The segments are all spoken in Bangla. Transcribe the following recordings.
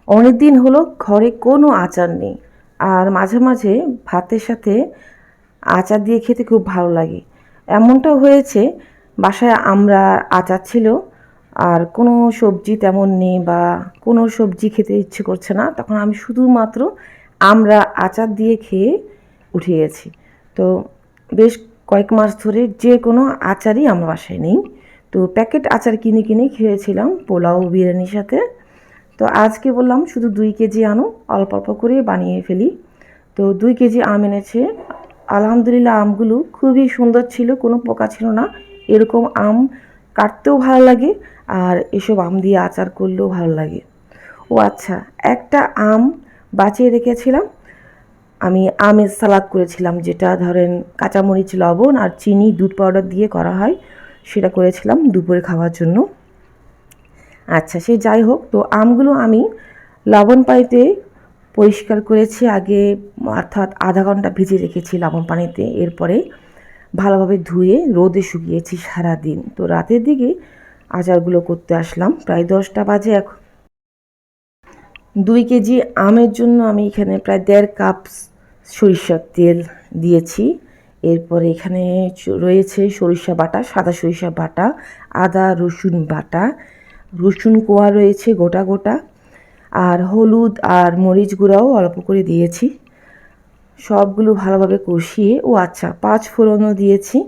অনেক দিন হলো ঘরে কোনো আচার নেই, আর মাঝে মাঝে ভাতের সাথে আচার দিয়ে খেতে খুব ভালো লাগে। এমনটাও হয়েছে, বাসায় আমরা আচার ছিল, আর কোনো সবজি তেমন নেই বা কোনো সবজি খেতে ইচ্ছে করছে না, তখন আমি শুধুমাত্র আমরা আচার দিয়ে খেয়ে উঠে গেছি। তো বেশ কয়েক মাস ধরে যে কোনো আচারই আমার বাসায় নেই। তো প্যাকেট আচার কিনে কিনে খেয়েছিলাম পোলাও বিরিয়ানির সাথে। তো আজকে বললাম শুধু 2 কেজি আনো, অল্প অল্প করে বানিয়ে ফেলি। তো 2 কেজি আম এনেছে। আলহামদুলিল্লাহ, আমগুলো খুবই সুন্দর ছিল, কোনো পোকা ছিল না। এরকম আম কাটতেও ভালো লাগে, আর এসব আম দিয়ে আচার করলেও ভালো লাগে। ও আচ্ছা, একটা আম বাঁচিয়ে রেখেছিলাম। আমি আমের সালাদ করেছিলাম, যেটা ধরেন কাঁচামরিচ, লবণ আর চিনি, দুধ পাউডার দিয়ে করা হয়, সেটা করেছিলাম দুপুরে খাওয়ার জন্য। আচ্ছা, সে যাই হোক, তো আমগুলো আমি লবণ পানিতে পরিষ্কার করেছি আগে, অর্থাৎ আধা ঘন্টা ভিজিয়ে রেখেছি লবণ পানিতে। এরপরে ভালোভাবে ধুয়ে রোদে শুকিয়েছি সারাদিন। তো রাতের দিকে আচারগুলো করতে আসলাম, প্রায় 10টা বাজে এখন। 2 কেজি আমের জন্য আমি এখানে প্রায় 1.5 কাপ সরিষার তেল দিয়েছি। এরপরে এখানে রয়েছে সরিষা বাটা, সাদা সরিষা বাটা, আদা রসুন বাটা, রসুন কোয়া রয়েছে গোটা গোটা, আর হলুদ আর মরিচ গুঁড়াও অল্প করে দিয়েছি। সবগুলো ভালোভাবে কষিয়ে, ও আচ্ছা, 5 ফোড়নও দিয়েছি।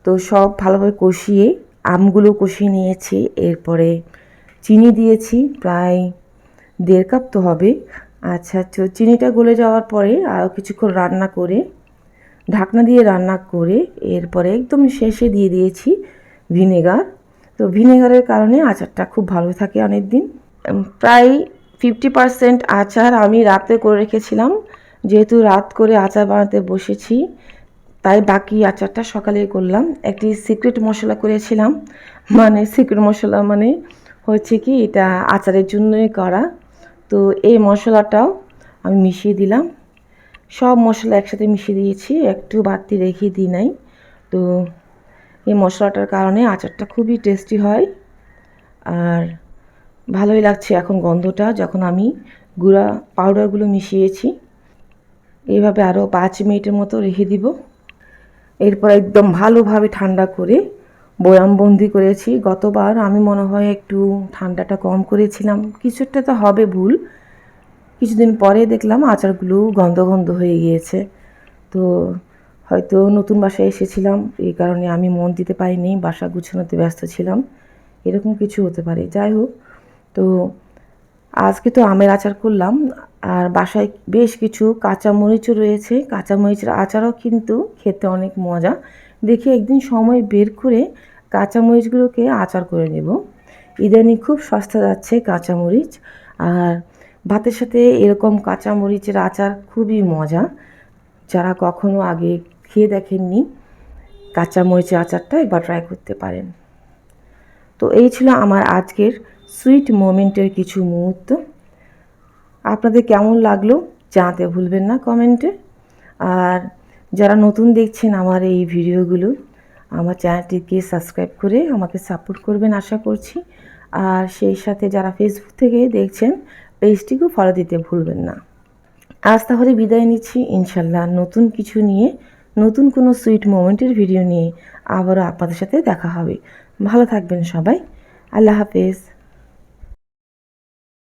তো সব ভালোভাবে কষিয়ে আমগুলো কষিয়ে নিয়েছি। এরপরে চিনি দিয়েছি, প্রায় 1.5 কাপ তো হবে। আচ্ছা, তো চিনিটা গলে যাওয়ার পরে আরও কিছুক্ষণ রান্না করে, ঢাকনা দিয়ে রান্না করে, এরপরে একদম শেষে দিয়ে দিয়েছি ভিনেগার। তো ভিনেগারের কারণে আচারটা খুব ভালো থাকে অনেক দিন। প্রায় 50% আচার আমি রাতে করে রেখেছিলাম, যেহেতু রাত করে আচার বানাতে বসেছি, তাই বাকি আচারটা সকালে করলাম। একটি সিক্রেট মশলা করেছিলাম, মানে সিক্রেট মশলা মানে হচ্ছে কি, এটা আচারের জন্যই করা। তো এই মশলাটাও আমি মিশিয়ে দিলাম, সব মশলা একসাথে মিশিয়ে দিয়েছি, একটু বাড়তি রেখে দিই নাই। তো এই মশলাটার কারণে আচারটা খুবই টেস্টি হয়, আর ভালোই লাগছে এখন গন্ধটা, যখন আমি গুঁড়া পাউডারগুলো মিশিয়েছি। এইভাবে আরও 5 মিনিটের মতো রেখে দিব। এরপর একদম ভালোভাবে ঠান্ডা করে বয়ামবন্দি করেছি। গতবার আমি মনে হয় একটু ঠান্ডাটা কম করেছিলাম, কিছুটা তো হবে ভুল। কিছুদিন পরে দেখলাম আচারগুলো গন্ধ গন্ধ হয়ে গিয়েছে। তো হয়তো নতুন বাসায় এসেছিলাম, এই কারণে আমি মন দিতে পারিনি, বাসা গুছানোতে ব্যস্ত ছিলাম, এরকম কিছু হতে পারে। যাই হোক, তো আজকে তো আমের আচার করলাম, আর বাসায় বেশ কিছু কাঁচামরিচও রয়েছে। কাঁচামরিচের আচারও কিন্তু খেতে অনেক মজা। দেখি একদিন সময় বের করে কাঁচামরিচগুলোকে আচার করে নেব। ইদানিং খুব সস্তা যাচ্ছে কাঁচামরিচ, আর ভাতের সাথে এরকম কাঁচামরিচের আচার খুবই মজা। যারা কখনো আগে খেয়ে দেখেননি, কাঁচামরিচের আচারটা একবার ট্রাই করতে পারেন। তো এই ছিল আমার আজকের সুইট মোমেন্টের কিছু মুহূর্ত। আপনাদের কেমন লাগলো জানাতে ভুলবেন না কমেন্টে। আর যারা নতুন দেখছেন আমার এই ভিডিওগুলো, আমার চ্যানেলটিকে সাবস্ক্রাইব করে আমাকে সাপোর্ট করবেন আশা করছি। আর সেই সাথে যারা ফেসবুক থেকে দেখছেন, পেজটিকেও ফলো দিতে ভুলবেন না। আজ তাহলে বিদায় নিচ্ছি, ইনশাল্লাহ নতুন কিছু নিয়ে, নতুন কোনো সুইট মোমেন্টের ভিডিও নিয়ে আবারও আপনাদের সাথে দেখা হবে। ভালো থাকবেন সবাই। আল্লাহ হাফেজ।